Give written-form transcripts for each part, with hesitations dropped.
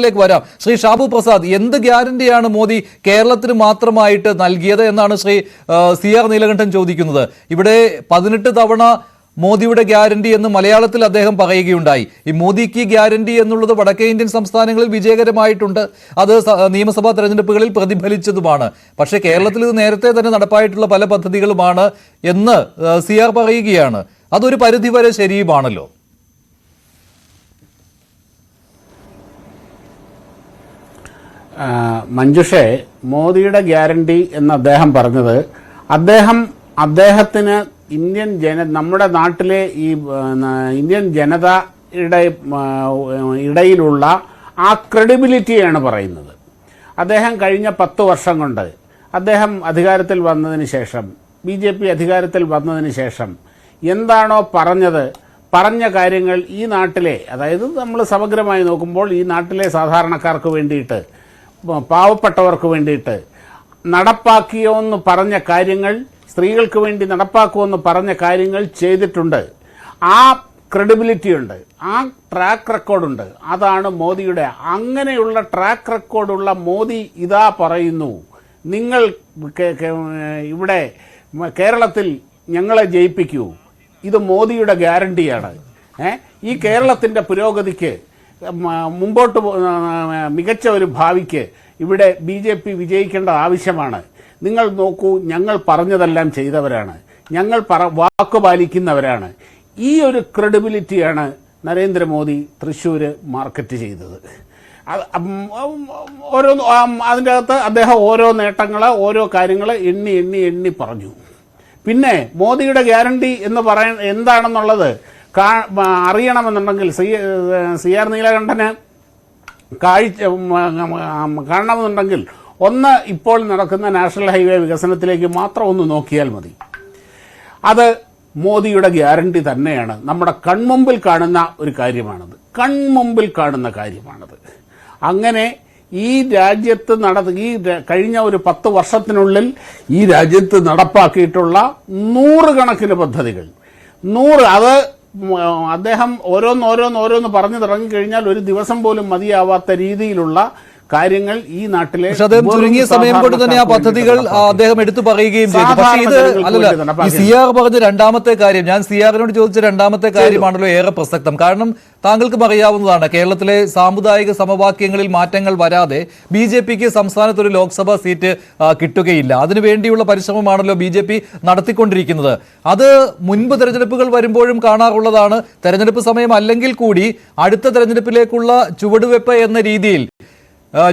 ിലേക്ക് വരാം. ശ്രീ ഷാബു പ്രസാദ്, എന്ത് ഗ്യാരണ്ടിയാണ് മോദി കേരളത്തിന് മാത്രമായിട്ട് നൽകിയത് എന്നാണ് ശ്രീ CR നീലകണ്ഠൻ ചോദിക്കുന്നത്. ഇവിടെ 18 തവണ മോദിയുടെ ഗ്യാരണ്ടി എന്ന് മലയാളത്തിൽ അദ്ദേഹം പറയുകയുണ്ടായി. ഈ മോദിക്ക് ഗ്യാരണ്ടി എന്നുള്ളത് വടക്കേ ഇന്ത്യൻ സംസ്ഥാനങ്ങളിൽ വിജയകരമായിട്ടുണ്ട്. അത് നിയമസഭാ തെരഞ്ഞെടുപ്പുകളിൽ പ്രതിഫലിച്ചതുമാണ്. പക്ഷേ കേരളത്തിൽ ഇത് നേരത്തെ തന്നെ നടപ്പായിട്ടുള്ള പല പദ്ധതികളുമാണ് എന്ന് CR പറയുകയാണ്. അതൊരു പരിധിവരെ ശരിയുമാണല്ലോ. മഞ്ജുഷെ, മോദിയുടെ ഗ്യാരണ്ടി എന്ന് അദ്ദേഹം പറഞ്ഞത് അദ്ദേഹത്തിന് നമ്മുടെ നാട്ടിലെ ഈ ഇന്ത്യൻ ജനതയുടെ ഇടയിലുള്ള ആ ക്രെഡിബിലിറ്റിയാണ് പറയുന്നത്. അദ്ദേഹം കഴിഞ്ഞ 10 വർഷം കൊണ്ട് അദ്ദേഹം അധികാരത്തിൽ വന്നതിന് ശേഷം, BJP അധികാരത്തിൽ വന്നതിന് ശേഷം എന്താണോ പറഞ്ഞ കാര്യങ്ങൾ ഈ നാട്ടിലെ, അതായത് നമ്മൾ സമഗ്രമായി നോക്കുമ്പോൾ ഈ നാട്ടിലെ സാധാരണക്കാർക്ക് വേണ്ടിയിട്ട്, പാവപ്പെട്ടവർക്ക് വേണ്ടിയിട്ട് നടപ്പാക്കിയോന്ന് പറഞ്ഞ കാര്യങ്ങൾ, സ്ത്രീകൾക്ക് വേണ്ടി നടപ്പാക്കുമെന്ന് പറഞ്ഞ കാര്യങ്ങൾ ചെയ്തിട്ടുണ്ട്. ആ ക്രെഡിബിലിറ്റി ഉണ്ട്, ആ ട്രാക്ക് റെക്കോർഡുണ്ട്. അതാണ് മോദിയുടെ. അങ്ങനെയുള്ള ട്രാക്ക് റെക്കോർഡുള്ള മോദി ഇതാ പറയുന്നു, നിങ്ങൾ ഇവിടെ കേരളത്തിൽ ഞങ്ങളെ ജയിപ്പിക്കൂ. ഇത് മോദിയുടെ ഗ്യാരണ്ടിയാണ്. ഈ കേരളത്തിൻ്റെ പുരോഗതിക്ക്, മുമ്പോട്ട് മികച്ച ഒരു ഭാവിക്ക് ഇവിടെ BJP വിജയിക്കേണ്ട ആവശ്യമാണ്. നിങ്ങൾ നോക്കൂ, ഞങ്ങൾ പറഞ്ഞതെല്ലാം ചെയ്തവരാണ്, ഞങ്ങൾ വാക്ക് പാലിക്കുന്നവരാണ്. ഈ ഒരു ക്രെഡിബിലിറ്റിയാണ് നരേന്ദ്രമോദി തൃശ്ശൂര് മാർക്കറ്റ് ചെയ്തത്. അതിൻ്റെ അകത്ത് അദ്ദേഹം ഓരോ നേട്ടങ്ങൾ, ഓരോ കാര്യങ്ങൾ എണ്ണി പറഞ്ഞു. പിന്നെ മോദിയുടെ ഗ്യാരണ്ടി എന്ന് പറയാൻ എന്താണെന്നുള്ളത് അറിയണമെന്നുണ്ടെങ്കിൽ CR നീലകണ്ഠന് കാണണമെന്നുണ്ടെങ്കിൽ ഒന്ന്, ഇപ്പോൾ നടക്കുന്ന നാഷണൽ ഹൈവേ വികസനത്തിലേക്ക് മാത്രം ഒന്ന് നോക്കിയാൽ മതി. അത് മോദിയുടെ ഗ്യാരണ്ടി തന്നെയാണ്. നമ്മുടെ കൺമുമ്പിൽ കാണുന്ന ഒരു കാര്യമാണത്, അങ്ങനെ ഈ രാജ്യത്ത് കഴിഞ്ഞ ഒരു 10 വർഷത്തിനുള്ളിൽ ഈ രാജ്യത്ത് നടപ്പാക്കിയിട്ടുള്ള 100 കണക്കിന് പദ്ധതികൾ, അത് അദ്ദേഹം ഓരോന്ന് പറഞ്ഞു തുടങ്ങിക്കഴിഞ്ഞാൽ ഒരു ദിവസം പോലും മതിയാവാത്ത രീതിയിലുള്ള കാര്യങ്ങൾ ഈ നാട്ടിലെ ചുരുങ്ങിയ സമയം കൊണ്ട് തന്നെ ആ പദ്ധതികൾ അദ്ദേഹം എടുത്തു പറയുകയും ചെയ്തു. പക്ഷേ ഇത് അല്ലല്ല, ഈ CR പറഞ്ഞ രണ്ടാമത്തെ കാര്യം, ഞാൻ CRനോട് ചോദിച്ച രണ്ടാമത്തെ കാര്യമാണല്ലോ ഏറെ പ്രസക്തം. കാരണം താങ്കൾക്കും അറിയാവുന്നതാണ്, കേരളത്തിലെ സാമുദായിക സമവാക്യങ്ങളിൽ മാറ്റങ്ങൾ വരാതെ BJPക്ക് സംസ്ഥാനത്ത് ഒരു ലോക്സഭാ സീറ്റ് കിട്ടുകയില്ല. അതിനുവേണ്ടിയുള്ള പരിശ്രമമാണല്ലോ BJP നടത്തിക്കൊണ്ടിരിക്കുന്നത്. അത് മുൻപ് തെരഞ്ഞെടുപ്പുകൾ വരുമ്പോഴും കാണാറുള്ളതാണ്. തെരഞ്ഞെടുപ്പ് സമയം അല്ലെങ്കിൽ കൂടി അടുത്ത തെരഞ്ഞെടുപ്പിലേക്കുള്ള ചുവടുവെപ്പ് എന്ന രീതിയിൽ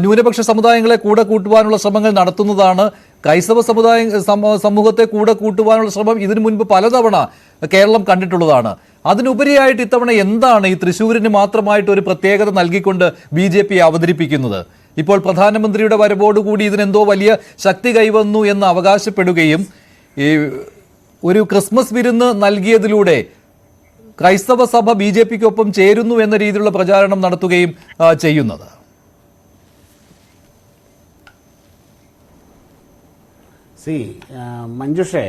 ന്യൂനപക്ഷ സമുദായങ്ങളെ കൂടെ കൂട്ടുവാനുള്ള ശ്രമങ്ങൾ നടത്തുന്നതാണ്. ക്രൈസ്തവ സമൂഹത്തെ കൂടെ കൂട്ടുവാനുള്ള ശ്രമം ഇതിനു മുൻപ് പലതവണ കേരളം കണ്ടിട്ടുള്ളതാണ്. അതിനുപരിയായിട്ട് ഇത്തവണ എന്താണ് ഈ തൃശ്ശൂരിന് മാത്രമായിട്ട് ഒരു പ്രത്യേകത നൽകിക്കൊണ്ട് BJP അവതരിപ്പിക്കുന്നത്? ഇപ്പോൾ പ്രധാനമന്ത്രിയുടെ വരവോടുകൂടി ഇതിനെന്തോ വലിയ ശക്തി കൈവന്നു എന്ന് അവകാശപ്പെടുകയും ഈ ഒരു ക്രിസ്മസ് വിരുന്ന് നൽകിയതിലൂടെ ക്രൈസ്തവ സഭ BJPക്കൊപ്പം ചേരുന്നു എന്ന രീതിയിലുള്ള പ്രചാരണം നടത്തുകയും ചെയ്യുന്നത്. മഞ്ജുഷെ,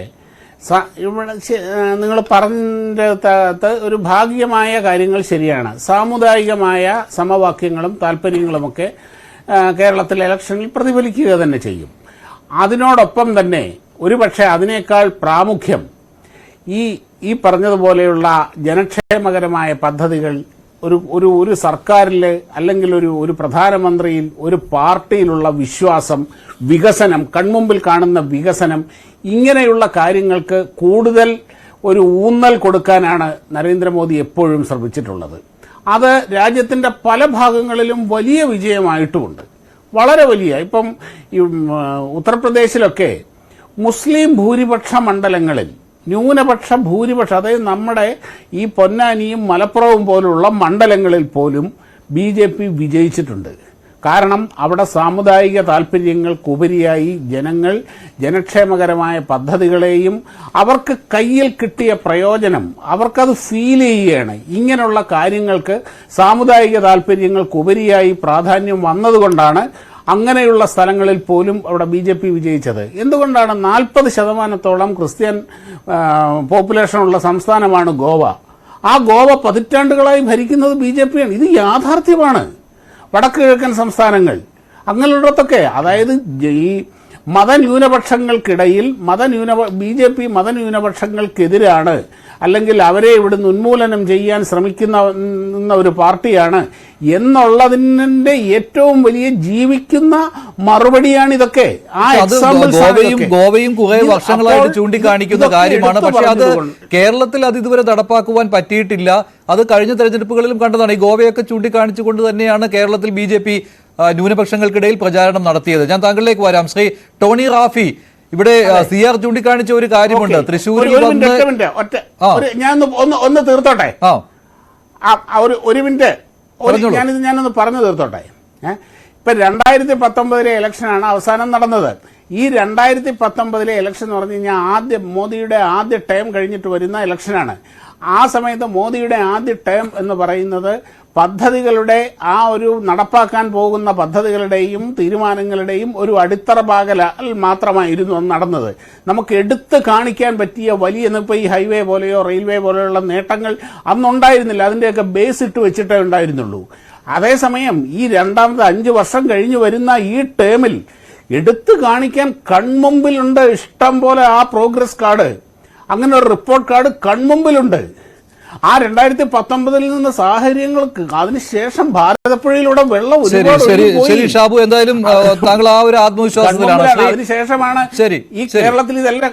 ഇവിടെ നിങ്ങൾ പറഞ്ഞത് ഒരു ഭാഗികമായ കാര്യങ്ങൾ ശരിയാണ്. സാമുദായികമായ സമവാക്യങ്ങളും താല്പര്യങ്ങളുമൊക്കെ കേരളത്തിലെ ഇലക്ഷനിൽ പ്രതിഫലിക്കുക തന്നെ ചെയ്യും. അതിനോടൊപ്പം തന്നെ ഒരുപക്ഷെ അതിനേക്കാൾ പ്രാമുഖ്യം ഈ പറഞ്ഞതുപോലെയുള്ള ജനക്ഷേമകരമായ പദ്ധതികൾ ഒരു സർക്കാരിൽ അല്ലെങ്കിൽ ഒരു പ്രധാനമന്ത്രിയിൽ, ഒരു പാർട്ടിയിലുള്ള വിശ്വാസം, വികസനം, കൺമുമ്പിൽ കാണുന്ന വികസനം, ഇങ്ങനെയുള്ള കാര്യങ്ങൾക്ക് കൂടുതൽ ഒരു ഊന്നൽ കൊടുക്കാനാണ് നരേന്ദ്രമോദി എപ്പോഴും ശ്രമിച്ചിട്ടുള്ളത്. അത് രാജ്യത്തിൻ്റെ പല ഭാഗങ്ങളിലും വലിയ വിജയമായിട്ടുമുണ്ട്, വളരെ വലിയ. ഇപ്പം ഉത്തർപ്രദേശിലൊക്കെ മുസ്ലിം ഭൂരിപക്ഷ മണ്ഡലങ്ങളിൽ ന്യൂനപക്ഷ ഭൂരിപക്ഷം, അതായത് നമ്മുടെ ഈ പൊന്നാനിയും മലപ്പുറവും പോലുള്ള മണ്ഡലങ്ങളിൽ പോലും BJP വിജയിച്ചിട്ടുണ്ട്. കാരണം അവിടെ സാമുദായിക താല്പര്യങ്ങൾക്കുപരിയായി ജനക്ഷേമകരമായ പദ്ധതികളെയും അവർക്ക് കയ്യിൽ കിട്ടിയ പ്രയോജനം അവർക്കത് ഫീൽ ചെയ്യുകയാണ്. ഇങ്ങനെയുള്ള കാര്യങ്ങൾക്ക് സാമുദായിക താല്പര്യങ്ങൾക്കുപരിയായി പ്രാധാന്യം വന്നതുകൊണ്ടാണ് അങ്ങനെയുള്ള സ്ഥലങ്ങളിൽ പോലും അവിടെ BJP വിജയിച്ചത്. എന്തുകൊണ്ടാണ്? 40% ക്രിസ്ത്യൻ പോപ്പുലേഷനുള്ള സംസ്ഥാനമാണ് ഗോവ. ആ ഗോവ പതിറ്റാണ്ടുകളായി ഭരിക്കുന്നത് BJP ആണ്. ഇത് യാഥാർത്ഥ്യമാണ്. വടക്ക് കിഴക്കൻ സംസ്ഥാനങ്ങൾ അങ്ങനെയുള്ളതൊക്കെ, അതായത് ഈ മതന്യൂനപക്ഷങ്ങൾക്കിടയിൽ BJP മതന്യൂനപക്ഷങ്ങൾക്കെതിരാണ്, അല്ലെങ്കിൽ അവരെ ഇവിടുന്ന് ഉന്മൂലനം ചെയ്യാൻ ശ്രമിക്കുന്ന ഒരു പാർട്ടിയാണ് എന്നുള്ളതിന്റെ ഏറ്റവും വലിയ ജീവിക്കുന്ന മറുപടിയാണ് ഇതൊക്കെ. ആ ഗോവയും കുറെ വർഷങ്ങളായിട്ട് ചൂണ്ടിക്കാണിക്കുന്ന കാര്യമാണ്. പക്ഷെ അത് കേരളത്തിൽ അത് ഇതുവരെ നടപ്പാക്കുവാൻ പറ്റിയിട്ടില്ല. അത് കഴിഞ്ഞ തെരഞ്ഞെടുപ്പുകളിലും കണ്ടതാണ്. ഈ ഗോവയൊക്കെ ചൂണ്ടിക്കാണിച്ചുകൊണ്ട് തന്നെയാണ് കേരളത്തിൽ BJP ന്യൂനപക്ഷങ്ങൾക്കിടയിൽ പ്രചാരണം നടത്തിയത്. ഞാൻ താങ്കളിലേക്ക് വരാം. ശ്രീ ടോണി റാഫി, ഇവിടെ CR ചൂണ്ടിക്കാണിച്ച ഒരു കാര്യമുണ്ട്. തൃശ്ശൂരിൽ ഞാൻ ഒന്ന് തീർത്തോട്ടെ, ഒരു മിനിറ്റ്, ഞാനൊന്ന് പറഞ്ഞു തീർത്തോട്ടെ. ഇപ്പൊ 2019 ഇലക്ഷനാണ് അവസാനം നടന്നത്. ഈ 2019 ഇലക്ഷൻ എന്ന് പറഞ്ഞു കഴിഞ്ഞാൽ മോദിയുടെ ആദ്യ ടേം കഴിഞ്ഞിട്ട് വരുന്ന ഇലക്ഷനാണ്. ആ സമയത്ത് മോദിയുടെ ആദ്യ ടേം എന്ന് പറയുന്നത് പദ്ധതികളുടെ ആ ഒരു നടപ്പാക്കാൻ പോകുന്ന പദ്ധതികളുടെയും തീരുമാനങ്ങളുടെയും ഒരു അടിത്തറ പാകൽ മാത്രമായിരുന്നു നടന്നത്. നമുക്ക് എടുത്ത് കാണിക്കാൻ പറ്റിയ വലിയ, ഇപ്പോൾ ഈ ഹൈവേ പോലെയോ റെയിൽവേ പോലെയുള്ള നേട്ടങ്ങൾ അന്നുണ്ടായിരുന്നില്ല. അതിൻ്റെയൊക്കെ ബേസ് ഇട്ട് വെച്ചിട്ടേ ഉണ്ടായിരുന്നുള്ളൂ. അതേസമയം ഈ രണ്ടാമത് 5 വർഷം കഴിഞ്ഞു വരുന്ന ഈ ടേമിൽ എടുത്തു കാണിക്കാൻ കൺമുമ്പിലുണ്ട് ഇഷ്ടം പോലെ. ആ പ്രോഗ്രസ് കാർഡ്, അങ്ങനെ ഒരു റിപ്പോർട്ട് കാർഡ് കൺമുമ്പിലുണ്ട്. ആ 2019 നിന്ന് സാഹചര്യങ്ങൾക്ക് അതിനുശേഷം ഭാരതപ്പുഴയിലൂടെ വെള്ളം ശരി ഷാബു, എന്തായാലും താങ്കൾ ആ ഒരു ആത്മവിശ്വാസത്തിലാണ്. അതിനുശേഷമാണ് ഈ കേരളത്തിൽ ഇതെല്ലാം